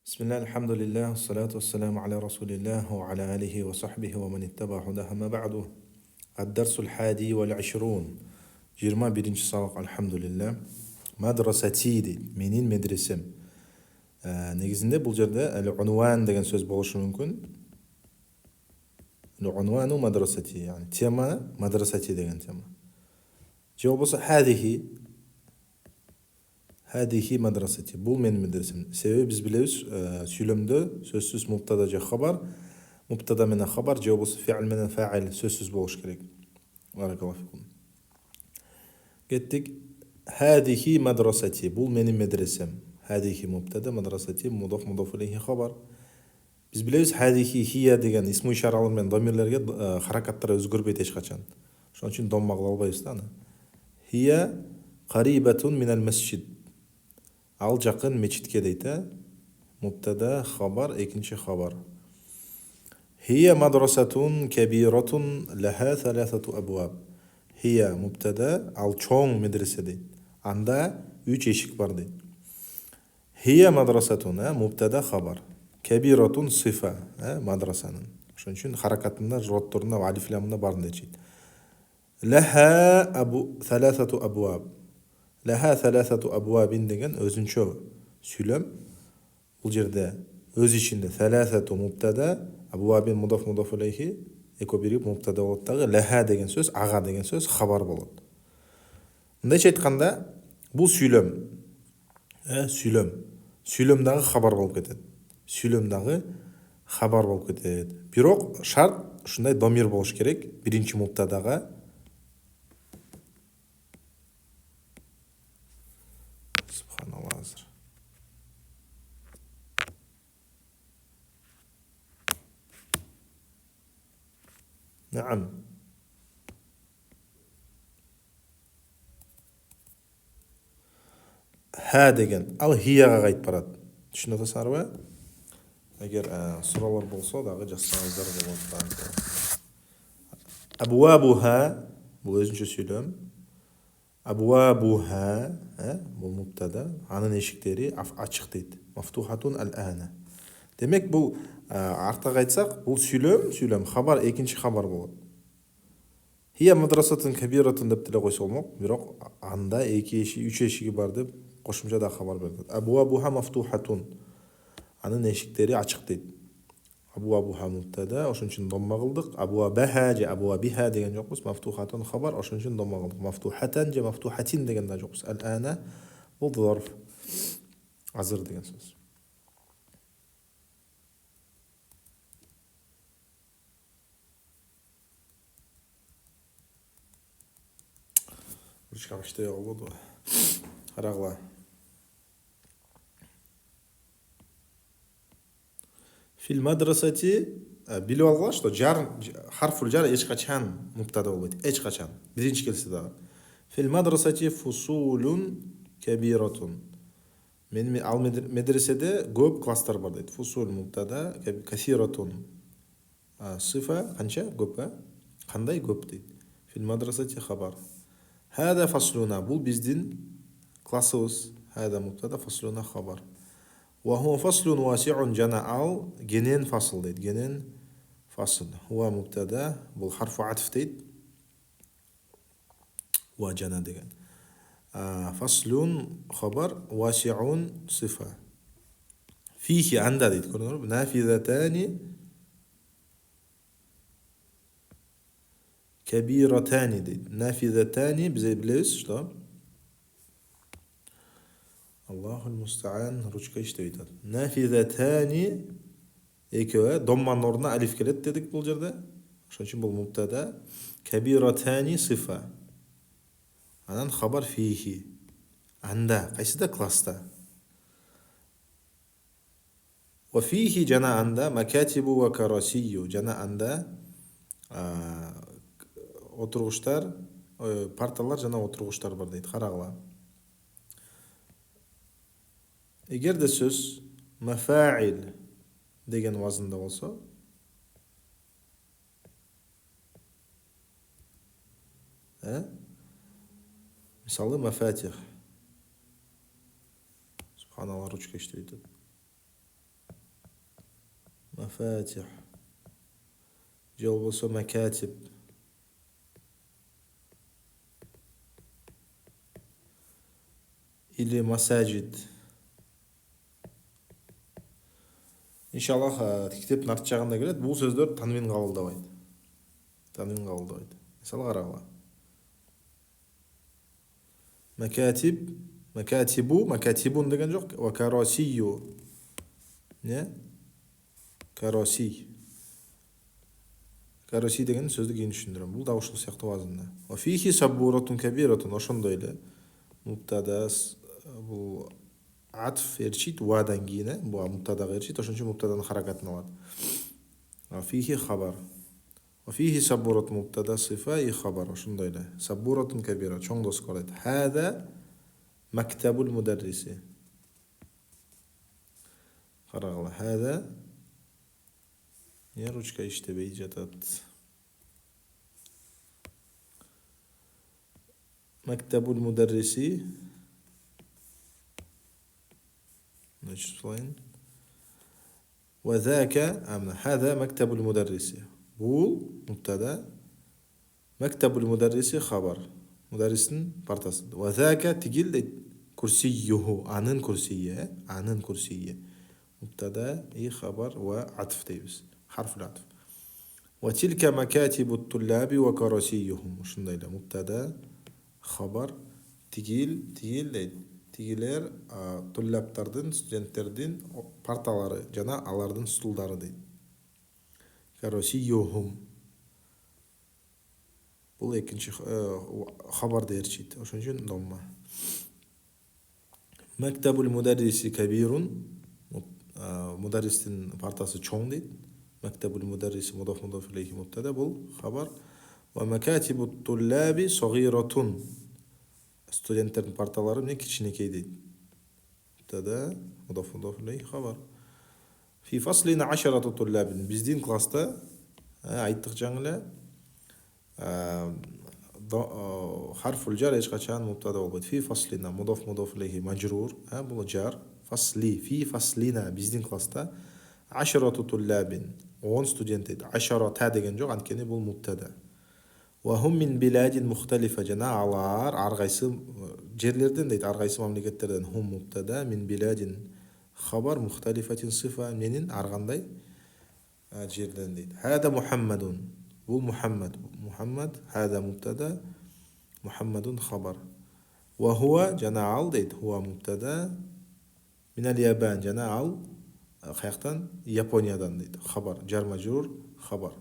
بسم الله الحمد لله والصلاة والسلام على رسول الله وعلى آله وصحبه ومن اتبع هداه ما بعد. الدرس 21 21 сабақ альхамдулилля. Мадрасати дейді, менің медресем. Негізінде бұл жерде әл-унван деген сөз болушы мүмкін. Әл-унвану мадрасати, яғни тема мадрасати деген тема. Жауап болса хадихи мадрасати. Бұл менің медресем. Себебі біз білеміз, сөйлемді сөзсіз мубтада же хабар, мубтада менен хабар, жауап болса фи'л менен фа'ил сөзсіз болуш керек. Баракаллаху фикум. Кеттік. Хадихи мадрасати. Бұл менің медресем. Хадихи мубтада, мадрасати мудаф илейхи хабар. Біз білеміз, хадихи хия деген исму ишаралар мен домирлерге харакаттар өзгөрбейт ешқачан. Шон үчүн домма кыла албайбыз да аны. Хия қарибатун минал масжид. Ал жақын мечитке дейді. Мубтада хабар, екінші хабар. Хия мадрасатун кабиратун лаха саласату абуаб. Хия мубтада, ал чоң медресе дейді. Анда 3 ешік бар дейді. Хия мадрасатун, мубтада хабар. Кабиратун сифа, мадрасанын. Шон үчүн харакатында, жотторунда, алиф ламында барын дейді. Лаха саласату абуаб. Лаха саласату абуабин деген өзүнчө сүйлөм. Бұл жерде өз ішінде саласату мубтада, абуабин мудаф илейхи, эко биригип мубтада болот дагы. Лаха деген сөз, ага деген сөз хабар болот. Мындайча айтканда, бул сүйлөм. Сүйлөм дагы хабар болуп кетет. Сүйлөм дагы хабар болуп кетет. Бирок шарт ушундай домир болуш керек. Биринчи мубтадага Наам. Ха деген, ал хияға қайтып барады. Түшініп отырсыңдар ба? Егер сұраулар болса, дағы жазсаңыздар болады. Абуабуха, бұл өзінше сөйлем. Абуабуха, бұл мубтада, анын ешіктері ачық дейді. Мафтухатун ал-ана. Демек, бұл артық айтсақ, бұл сөйлем, хабар, екінші хабар болады. Хия мадрасатын кабиратун деп тіле қойса болмақ, бирок анда 2-3 ешігі бар деп қошымша да хабар берді. Абуабуха мафтухатун. Анын ешіктері ачық дейді. Абуабуха мубтада, ошон үчүн домма кылдык. Абуабаха же абуабиха деген жокпуз. Мафтухатун хабар, ошон үчүн домма кылдык. Мафтухатан же мафтухатин деген да жокпуз. Ал-ана бул зорф. Азыр деген сөз. Ручкам иштей калбоду. Карагыла. Фил мадрасати, билип алгыла, что харфул жар эчкачан мубтада болбойт. Эчкачан. Биринчи келсе дагы. Фил мадрасати фусулун кабиратун. Мен ал медреседе көп класстар бар дейт. Фусул мубтада, касиратун. Сифа канча? Көп, кандай көп дейт. Фил мадрасати хабар. Хада фаслуна, бул биздин классыбыз. Хада мубтада, фаслуна хабар. وهو فصل واسع جنا أو جنين فصل ديت. جنين فصل هو مبتدا بالحرف عطف ديت وجنا ديت. فصل خبر واسع صفة. فيه عند ديت نافذتان كبيرتان ديت. نافذتان بزي بليس شلون الله المستعان ручка иштебей атат. Нафизатани экөө домманын ордуна алиф келет дедик бул жерде. Ошон үчүн бул мубтада. Кабиратани сифа. Анан хабар фихи. Анда, кайсыда класста. Ва фихи жана анда макатибу ва карасию. Жана анда отургуштар, парталар жана отургуштар бар дейт. Карагыла. Егер де сөз мафаил деген вазында болса, мисалы мафатих. Субханалла, ручка иштебей атат. مفاتح же болбосо макатиб. Или масажид. Иншаллах китептин арт жагында келет. Бул сөздөр танвин кабылдабайт. Танвин кабылдабайт. Мисалы карагыла. Макатиб, макатибу, макатибун деген жок. Ва карасию. Не? Караси. Караси деген сөздү кийин түшүндүрөм. Бул да ушул сыяктуу вазында. Ва фихи сабуратун кабиратун, ошондой эле. Мубтада бул атф эрчит вадан кийин, бул мубтадага эрчит, ошон үчүн мубтаданын харакатын алат. Ва фихи хабар. Ва фихи сабурат мубтада сифа и хабар, ошондой эле. Сабуратун кабира, чоң дос калат. Хада мактабул мударриси. Карагыла. Хада ручка иштебей жатат. Мактабул мударриси. نشوفين. وذاك هذا مكتب المدرس. بول مبتدا. مكتب المدرس خبر. مدرسن بارتاس. وذاك تجل كرسيه. عنن كرسية. عنن كرسية. مبتدا اي خبر وعطف تيبس. حرف العطف. وتلك مكاتب الطلاب وكراسيهم. شنو ده مبتدا خبر تجيل тигилер туллаптардын, студенттердин парталары жана алардын стулдары дейт. Карасиюхум. Бул экинчи хабарды эрчит. Ошон үчүн домма. Мактабул мударриси кабирун. Мударристин партасы чоң дейт. Мактабул мударриси мудаф илейхи мубтада, бул хабар. Ва макатибу туллаби сагиратун. Студенттердин парталары эмне кичинекей дейт. Мубтада мудаф илейхи хабар. Фи фаслина 10 туллабин. Биздин класста айттык жаңы эле харфул жар эч качан мубтада болбойт. Фи фаслина мудаф илейхи мажрур, бул жар. Фасли фи фаслина биздин класста 10 туллабин. 10 студент дейт. 10 та деген жок, анткени бул мубтада. وهم من بلاد مختلفة جنا алар аргайсы жерлерден дейт, аргайсы мамлекеттерден. Хум мубтада мин биладин хабар мухталифатин сифа менин аргандай жерден дейт. Хада Мухаммадун. Бул Мухаммад. Мухаммад хада мубтада Мухаммадун хабар. Ва хуа жана ал дейт. Хуа мубтада минал Ябан жана ал каяктан Япониядан дейт. Хабар жар мажрур хабар.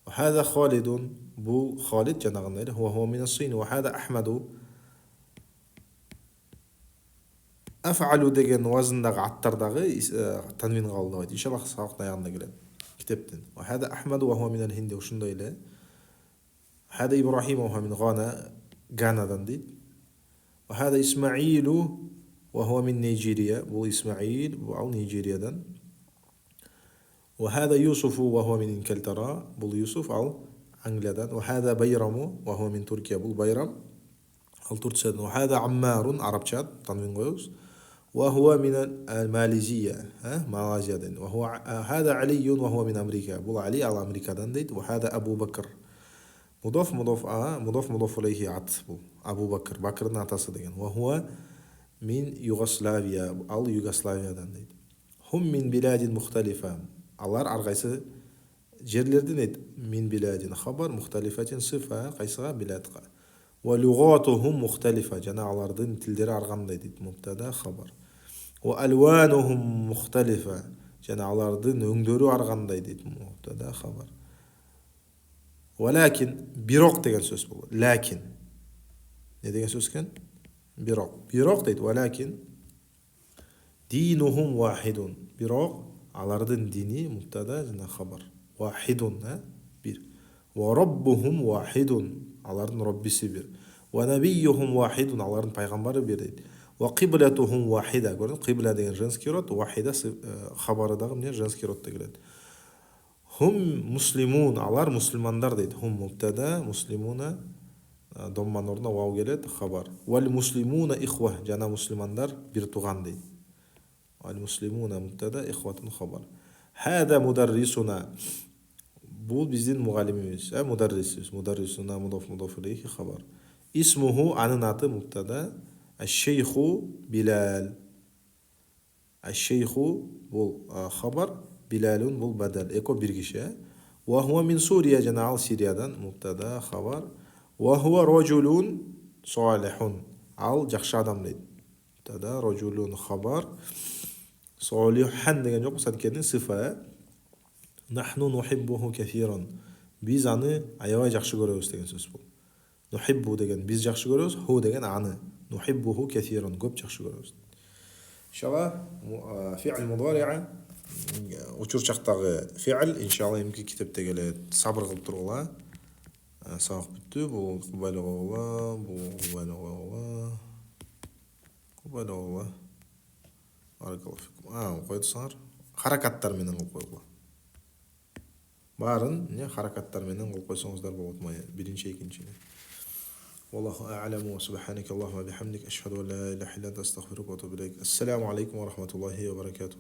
وهذا خالد بو خالد جنغنا هو من الصين. وهذا أحمد أفعل دegen وزنداغ عطرداغ تنوين قالدابайт. إن شاء الله سабактын аягында келет китептин. وهذا أحمد وهو من الهند. ошондой эле. هذا إبراهيم وهو من غاнадан дейт. وهذا إسماعيل وهو من نيجيريا. бул إسماعيل бул نيجيرиядан. وهذا يوسف وهو من إنجلترا. بول يوسف أو أنجليا. وهذا بيرم وهو من تركيا. بول بيرم أو تركيا. وهذا عمار عربشات تنوين غيوس وهو من ماليزيا ماليزيا. وهو هذا علي وهو من أمريكا. بول علي على أمريكا دنديت. وهذا أبو بكر مضاف إليه عطف. أبو بكر بكر نعتص دين. وهو من يوغوسلافيا أو يوغوسلافيا دنديت. هم من بلاد مختلفة. алар аргайсы жерлерден дейт. Мин биладин хабар мухталифатин сифа кайсыга биладка. Ва лугатухум мухталифа жана алардын тилдери аргандай дейт. Мубтада хабар. Ва алванухум мухталифа жана алардын өңдөрү аргандай дейт. Мубтада хабар. Валакин бирок деген сөз бул. Лакин не деген сөз экен? Бирок дейт. Валакин динухум вахидун. Бирок алардын дини мубтада жана хабар. Вахидун бир. Ва раббухум вахидун. Алардын роббиси бир. Ва набийюхум вахидун. Алардын пайгамбары бир дейт. Ва киблатухум вахида. Көрдүңүз, кибла деген женский род, вахида хабары дагы эмне женский роддо келет. Хум муслимун. Алар мусулмандар дейт. Хум мубтада муслимуна домманын ордуна вау келет, хабар. Вал муслимуна ихва. Жана мусулмандар бир тууган дейт. المسلمون مبتدا إخوة خبر. هذا مدرسنا. بول بيزين مغالميز مدرس مدرسنا مضاف مضاف إليه خبر. اسمه عن نعطي مبتدا. الشيخ بلال. الشيخ بول خبر. بلال بول بدل إيكو بيرجيشة. وهو من سوريا جناح سوريا مبتدا خبر. وهو رجل صالح على جخش آدم ليد مبتدا رجل خبر. صالحا деген жоқ сәткеннің صفة. نحن نحبه كثيرا. Biz аны аябай жақсы көреміз деген сөз бұл. نحب деген biz жақсы көреміз, ху деген аны. نحبه كثيرا көп жақсы көреміз. İnşallah fi'il mudari'a учур жақтағы fi'il иншалла эмки китепте келет. Сабыр кылып тургула. Сабак бүттү. Бул кубайлыгыла, бул кубайлыгыла. Кубайлыгыла. Баракаллаху фикум. Койдусуңар. Харакаттар менен кылып койгула. Барын харакаттар менен кылып койсоңуздар болот. Биринчи, экинчини. والله أعلم وسبحانك اللهم وبحمدك أشهد أن لا إله إلا أنت أستغفرك وأتوب إليك. السلام عليكم ورحمة الله وبركاته.